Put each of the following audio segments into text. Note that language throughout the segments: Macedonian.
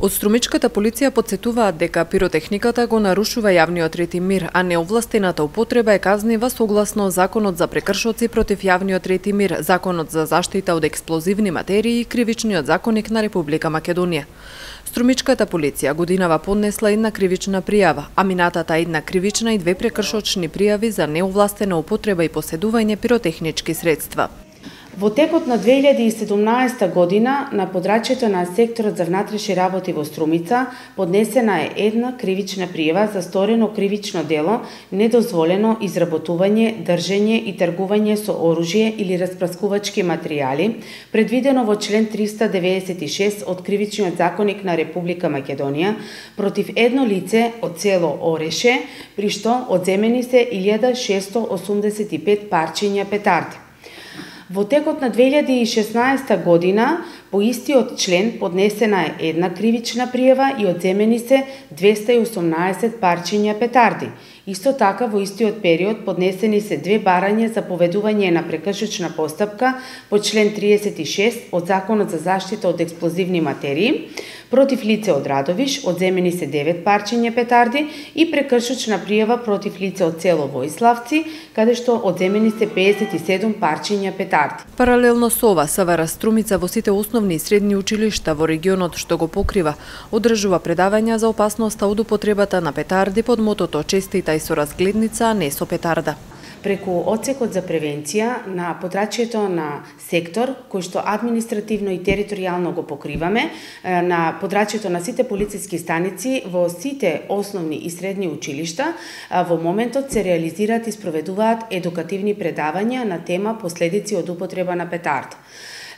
Од струмичката полиција потсетуваат дека пиротехниката го нарушува јавниот ред и мир, а неовластената употреба е казнива согласно Законот за прекршоци против јавниот ред и мир, Законот за заштита од експлозивни материи и Кривичниот законник на Република Македонија. Струмичката полиција годинава поднесла една кривична пријава, а минатата една кривична и две прекршочни пријави за неовластена употреба и поседување пиротехнички средства. Во текот на 2017 година на подрачјето на секторот за внатрешни работи во Струмица поднесена е една кривична пријава за сторено кривично дело недозволено изработување, држење и тргување со оружје или распраскувачки материјали, предвидено во член 396 од Кривичниот законник на Република Македонија против едно лице од село Ореше, при што одземени се 1685 парчиња петарди. Во текот на 2016 година по истиот член поднесена е една кривична пријава и одземени се 218 парчиња петарди. Исто така во истиот период поднесени се две барања за поведување на прекршочна постапка по член 36 од Законот за заштита од експлозивни материи против лице од Радовиш, одземени се 9 парчиња петарди и прекршочна пријава против лице од село Воиславци, каде што одземени се 57 парчиња петарди. Паралелно со ова, СВР Струмица во сите основни и средни училишта во регионот што го покрива, одржува предавања за опасноста од употребата на петарди под мотото честита и со разгледница, а не со петарда. Преку одсекот за превенција на подрачјето на сектор, кој што административно и територијално го покриваме, на подрачјето на сите полициски станици во сите основни и средни училишта, во моментот се реализираат и спроведуваат едукативни предавања на тема последици од употреба на петард.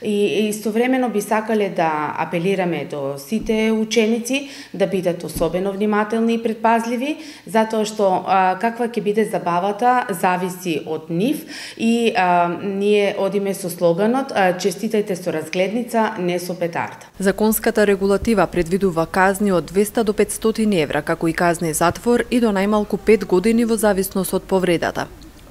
И истовремено би сакале да апелираме до сите ученици да бидат особено внимателни и предпазливи, затоа што каква ќе биде забавата зависи од нив и ние одиме со слоганот честитајте со разгледница, не со петард. Законската регулатива предвидува казни од 200 до 500 евра, како и казни затвор и до најмалку 5 години во зависност од повредата.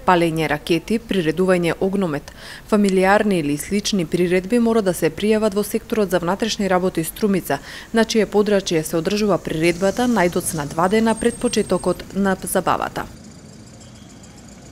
Палење ракети, приредување огномет, фамилиарни или слични приредби мора да се пријават во секторот за внатрешни работи Струмица, на чие подрачје се одржува приредбата најдоцна 2 дена пред почетокот на забавата.